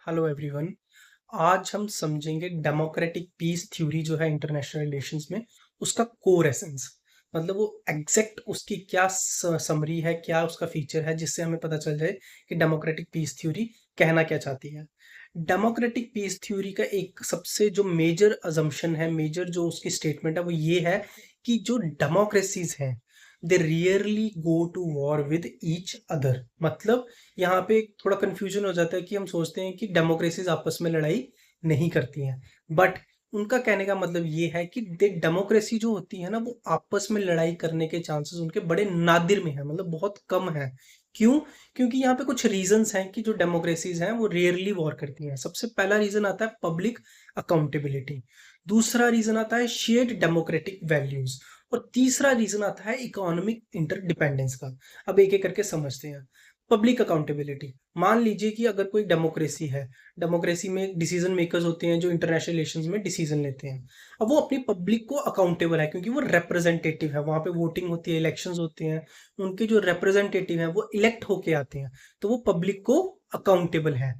Hello everyone. आज हम समझेंगे डेमोक्रेटिक पीस थ्योरी जो है इंटरनेशनल रिलेशंस में, उसका कोर एसेंस। मतलब वो एग्जैक्ट उसकी क्या समरी है, क्या उसका फीचर है जिससे हमें पता चल जाए कि डेमोक्रेटिक पीस थ्योरी कहना क्या चाहती है। डेमोक्रेटिक पीस थ्योरी का एक सबसे जो मेजर अजम्पशन है, मेजर जो उसकी स्टेटमेंट है, वो ये है कि जो डेमोक्रेसीज हैं they rarely go to war with each other. मतलब यहाँ पे थोड़ा कंफ्यूजन हो जाता है कि हम सोचते हैं कि डेमोक्रेसीज आपस में लड़ाई नहीं करती हैं, बट उनका कहने का मतलब ये है कि डेमोक्रेसी जो होती है ना, वो आपस में लड़ाई करने के चांसेस उनके बड़े नादिर में है, मतलब बहुत कम है। क्यों? क्योंकि यहाँ पे कुछ रीजंस हैं कि जो डेमोक्रेसीज हैं वो रेयरली वॉर करती हैं। सबसे पहला रीजन आता है पब्लिक अकाउंटेबिलिटी। दूसरा रीजन आता है शेयर्ड डेमोक्रेटिक वैल्यूज। और तीसरा रीजन आता है इकोनॉमिक इंटरडिपेंडेंस का। अब एक एक करके समझते हैं। Public accountability. मान लीजिए कि अगर कोई डेमोक्रेसी है, डेमोक्रेसी में डिसीजन मेकर्स होते हैं जो इंटरनेशनल रिलेशंस में डिसीजन लेते हैं। अब वो अपनी पब्लिक को अकाउंटेबल है क्योंकि वो रिप्रेजेंटेटिव है, वहां पे वोटिंग होती है, इलेक्शंस होते हैं, उनके जो रिप्रेजेंटेटिव हैं वो इलेक्ट होके आते हैं, तो वो पब्लिक को अकाउंटेबल है।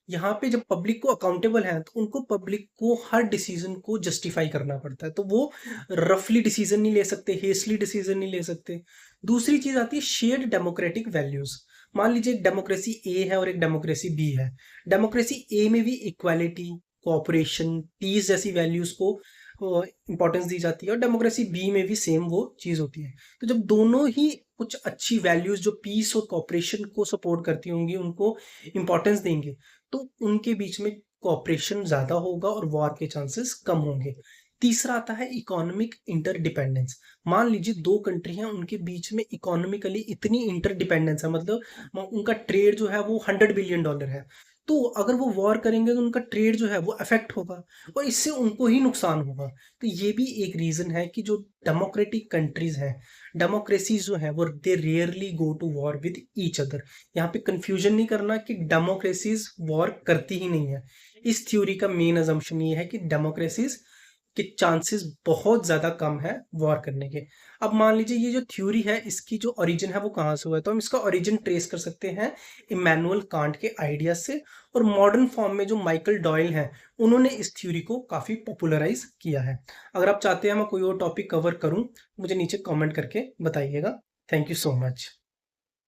यहाँ पे जब पब्लिक को अकाउंटेबल है तो उनको पब्लिक को हर डिसीजन को जस्टिफाई करना पड़ता है, तो वो रफली डिसीजन नहीं ले सकते, हेस्टली डिसीजन नहीं ले सकते। दूसरी चीज आती है शेयर्ड डेमोक्रेटिक वैल्यूज। मान लीजिए एक डेमोक्रेसी ए है और एक डेमोक्रेसी बी है। डेमोक्रेसी ए में भी इक्वालिटी, कोऑपरेशन, पीस जैसी वैल्यूज को इंपॉर्टेंस दी जाती है, और डेमोक्रेसी बी में भी सेम वो चीज होती है। तो जब दोनों ही कुछ अच्छी वैल्यूज जो पीस और कोऑपरेशन को सपोर्ट करती होंगी उनको इंपॉर्टेंस देंगे, तो उनके बीच में कोऑपरेशन ज्यादा होगा और वॉर के चांसेस कम होंगे। तीसरा आता है इकोनॉमिक इंटरडिपेंडेंस। मान लीजिए दो कंट्री हैं, उनके बीच में इकोनॉमिकली इतनी इंटरडिपेंडेंस है, मतलब उनका ट्रेड जो है वो $100 बिलियन है। तो अगर वो वॉर करेंगे तो उनका ट्रेड जो है वो अफेक्ट होगा और इससे उनको ही नुकसान होगा। तो ये भी एक रीजन है कि जो डेमोक्रेटिक कंट्रीज हैं, डेमोक्रेसीज जो है वो they rarely go to war with each other. यहाँ पे कंफ्यूजन नहीं करना कि डेमोक्रेसीज वॉर करती ही नहीं है। इस थ्योरी का मेन अजम्पशन ये है कि डेमोक्रेसीज के चांसेस बहुत ज्यादा कम है वॉर करने के। अब मान लीजिए ये जो थ्योरी है इसकी जो ओरिजिन है वो कहाँ से हुआ है, तो हम इसका ओरिजिन ट्रेस कर सकते हैं इमैनुअल कांट के आइडियाज से। और मॉडर्न फॉर्म में जो माइकल डॉयल हैं, उन्होंने इस थ्योरी को काफी पॉपुलराइज किया है। अगर आप चाहते हैं मैं कोई और टॉपिक कवर करूं, मुझे नीचे कमेंट करके बताइएगा। Thank you so much.